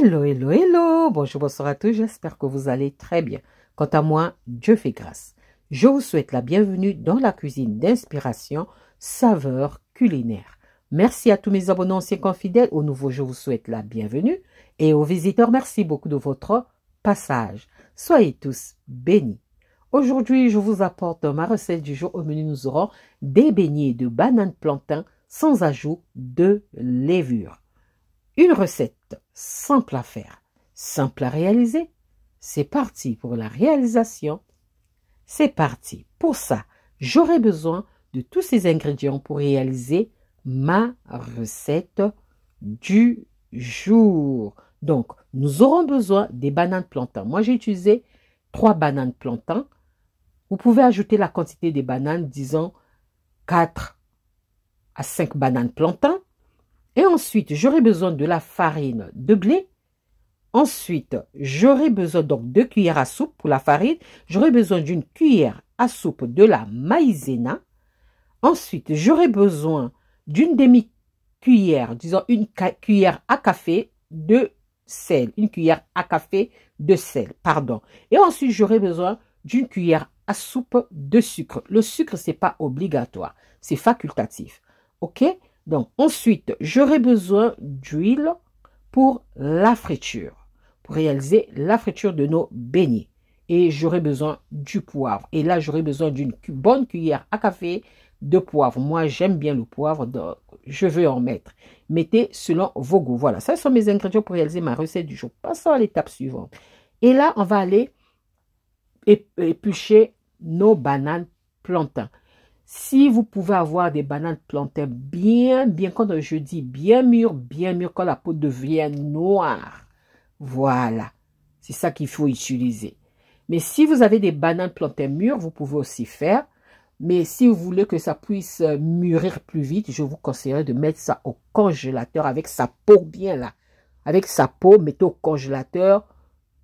Hello, hello, hello. Bonjour, bonsoir à tous. J'espère que vous allez très bien. Quant à moi, Dieu fait grâce. Je vous souhaite la bienvenue dans la cuisine d'inspiration, saveurs culinaires. Merci à tous mes abonnés anciens confidèles. Aux nouveaux, je vous souhaite la bienvenue. Et aux visiteurs, merci beaucoup de votre passage. Soyez tous bénis. Aujourd'hui, je vous apporte ma recette du jour. Au menu, nous aurons des beignets de banane plantain sans ajout de levure. Une recette simple à faire, simple à réaliser. C'est parti pour la réalisation. C'est parti. Pour ça, j'aurai besoin de tous ces ingrédients pour réaliser ma recette du jour. Donc, nous aurons besoin des bananes plantain. Moi, j'ai utilisé 3 bananes plantain. Vous pouvez ajouter la quantité des bananes, disons 4 à 5 bananes plantain. Et ensuite, j'aurai besoin de la farine de blé. Ensuite, j'aurai besoin donc de cuillères à soupe pour la farine. J'aurai besoin d'une cuillère à soupe de la maïzena. Ensuite, j'aurai besoin d'une demi-cuillère, disons une cuillère à café de sel. Une cuillère à café de sel, pardon. Et ensuite, j'aurai besoin d'une cuillère à soupe de sucre. Le sucre, ce n'est pas obligatoire, c'est facultatif. OK? Donc, ensuite, j'aurai besoin d'huile pour la friture, pour réaliser la friture de nos beignets. Et j'aurai besoin du poivre. Et là, j'aurai besoin d'une bonne cuillère à café de poivre. Moi, j'aime bien le poivre, donc je vais en mettre. Mettez selon vos goûts. Voilà, ça sont mes ingrédients pour réaliser ma recette du jour. Passons à l'étape suivante. Et là, on va aller éplucher nos bananes plantain. Si vous pouvez avoir des bananes plantain bien, quand je dis bien mûres, quand la peau devient noire. Voilà, c'est ça qu'il faut utiliser. Mais si vous avez des bananes plantain mûres, vous pouvez aussi faire. Mais si vous voulez que ça puisse mûrir plus vite, je vous conseillerais de mettre ça au congélateur avec sa peau bien là. Avec sa peau, mettez au congélateur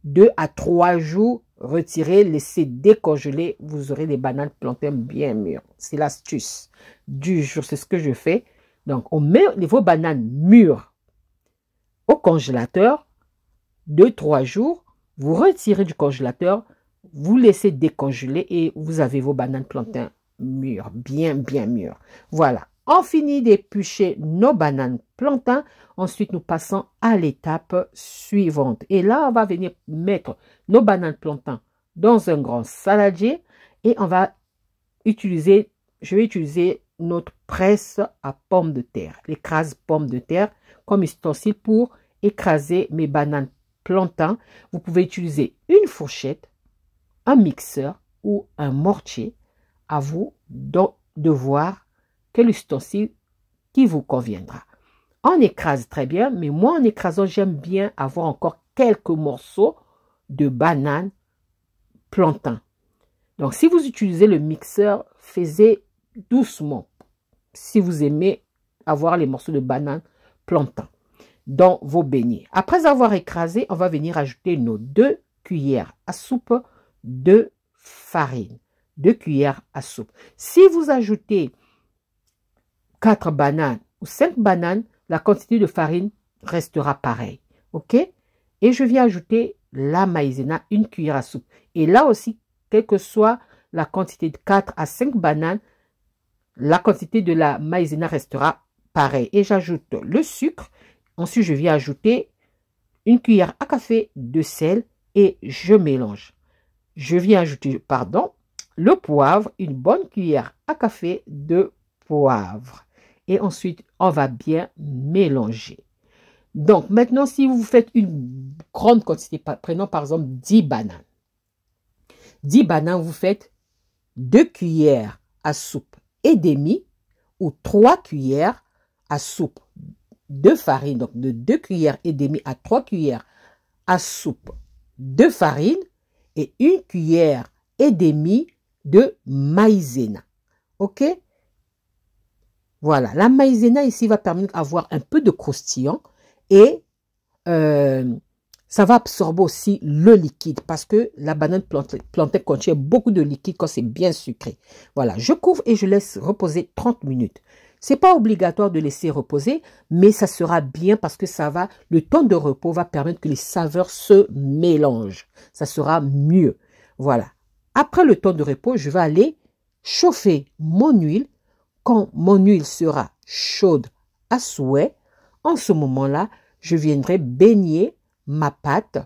2 à 3 jours. Retirez, laissez décongeler, vous aurez des bananes plantain bien mûres. C'est l'astuce du jour, c'est ce que je fais. Donc, on met vos bananes mûres au congélateur, 2-3 jours, vous retirez du congélateur, vous laissez décongeler et vous avez vos bananes plantain mûres, bien mûres. Voilà, on finit d'éplucher nos bananes plantain. Ensuite, nous passons à l'étape suivante. Et là, on va venir mettre nos bananes plantain dans un grand saladier. Et on va utiliser, je vais utiliser notre presse à pommes de terre. L'écrase pommes de terre comme ustensile pour écraser mes bananes plantain. Vous pouvez utiliser une fourchette, un mixeur ou un mortier. À vous de voir quel ustensile qui vous conviendra. On écrase très bien, mais moi en écrasant, j'aime bien avoir encore quelques morceaux de banane plantain. Donc si vous utilisez le mixeur, faites doucement. Si vous aimez avoir les morceaux de banane plantain dans vos beignets. Après avoir écrasé, on va venir ajouter nos 2 cuillères à soupe de farine. 2 cuillères à soupe. Si vous ajoutez 4 bananes ou 5 bananes, la quantité de farine restera pareille. OK? Et je viens ajouter la maïzena, 1 cuillère à soupe. Et là aussi, quelle que soit la quantité de 4 à 5 bananes, la quantité de la maïzena restera pareille. Et j'ajoute le sucre. Ensuite, je viens ajouter 1 cuillère à café de sel et je mélange. Je viens ajouter, pardon, le poivre, 1 bonne cuillère à café de poivre. Et ensuite, on va bien mélanger. Donc, maintenant, si vous faites une grande quantité, prenons par exemple 10 bananes. 10 bananes, vous faites 2 cuillères à soupe et demi ou 3 cuillères à soupe de farine. Donc, de 2 cuillères et demi à 3 cuillères à soupe de farine et 1 cuillère et demi de maïzena. OK? Voilà, la maïzena ici va permettre d'avoir un peu de croustillant et ça va absorber aussi le liquide parce que la banane plantain contient beaucoup de liquide quand c'est bien sucré. Voilà, je couvre et je laisse reposer 30 minutes. C'est pas obligatoire de laisser reposer, mais ça sera bien parce que le temps de repos va permettre que les saveurs se mélangent. Ça sera mieux. Voilà. Après le temps de repos, je vais aller chauffer mon huile. Quand mon huile sera chaude à souhait, en ce moment-là, je viendrai baigner ma pâte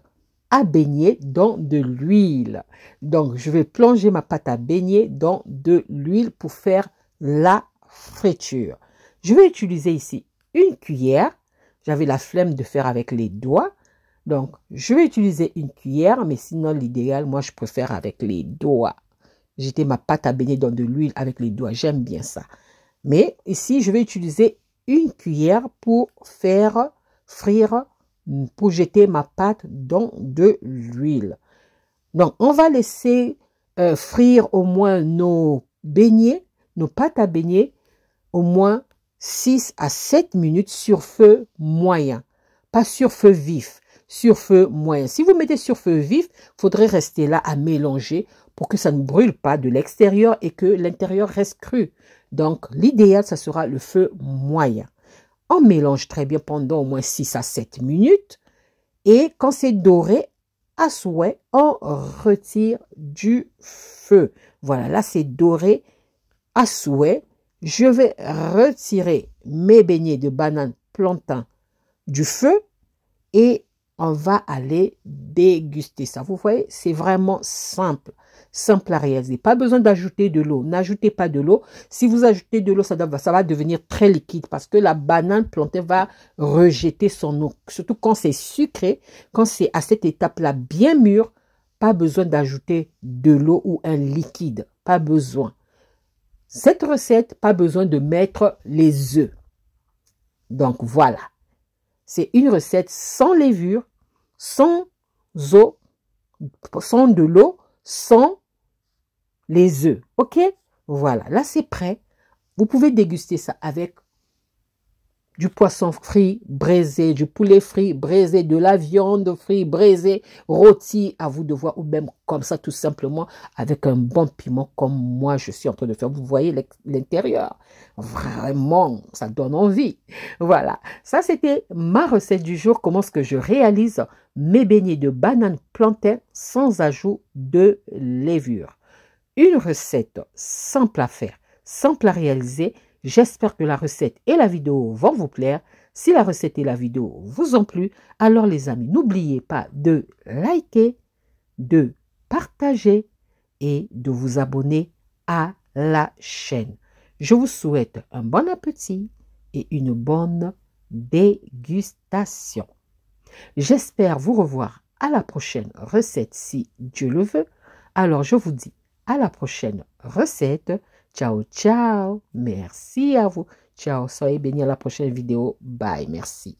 à baigner dans de l'huile. Donc, je vais plonger ma pâte à baigner dans de l'huile pour faire la friture. Je vais utiliser ici une cuillère. J'avais la flemme de faire avec les doigts. Donc, je vais utiliser une cuillère, mais sinon, l'idéal, moi, je préfère avec les doigts. Jeter ma pâte à baigner dans de l'huile avec les doigts. J'aime bien ça. Mais ici, je vais utiliser une cuillère pour faire frire, pour jeter ma pâte dans de l'huile. Donc, on va laisser frire au moins nos beignets, nos pâtes à beignets, au moins 6 à 7 minutes sur feu moyen. Pas sur feu vif, sur feu moyen. Si vous mettez sur feu vif, il faudrait rester là à mélanger pour que ça ne brûle pas de l'extérieur et que l'intérieur reste cru. Donc, l'idéal, ça sera le feu moyen. On mélange très bien pendant au moins 6 à 7 minutes. Et quand c'est doré, à souhait, on retire du feu. Voilà, là, c'est doré à souhait. Je vais retirer mes beignets de banane plantain du feu et on va aller déguster ça. Vous voyez, c'est vraiment simple. Simple à réaliser. Pas besoin d'ajouter de l'eau. N'ajoutez pas de l'eau. Si vous ajoutez de l'eau, ça va devenir très liquide parce que la banane plantain va rejeter son eau. Surtout quand c'est sucré, quand c'est à cette étape-là bien mûr, pas besoin d'ajouter de l'eau ou un liquide. Pas besoin. Cette recette, pas besoin de mettre les œufs. Donc voilà. C'est une recette sans levure, sans eau, sans de l'eau, sans les œufs. OK? Voilà, là c'est prêt. Vous pouvez déguster ça avec du poisson frit braisé, du poulet frit braisé, de la viande frit braisée, rôti, à vous de voir, ou même comme ça tout simplement avec un bon piment comme moi je suis en train de faire. Vous voyez l'intérieur. Vraiment, ça donne envie. Voilà, ça c'était ma recette du jour. Comment est-ce que je réalise mes beignets de banane plantain sans ajout de levure. Une recette simple à faire, simple à réaliser. J'espère que la recette et la vidéo vont vous plaire. Si la recette et la vidéo vous ont plu, alors les amis, n'oubliez pas de liker, de partager et de vous abonner à la chaîne. Je vous souhaite un bon appétit et une bonne dégustation. J'espère vous revoir à la prochaine recette si Dieu le veut. Alors je vous dis à la prochaine recette. Ciao, ciao. Merci à vous. Ciao. Soyez bénis à la prochaine vidéo. Bye. Merci.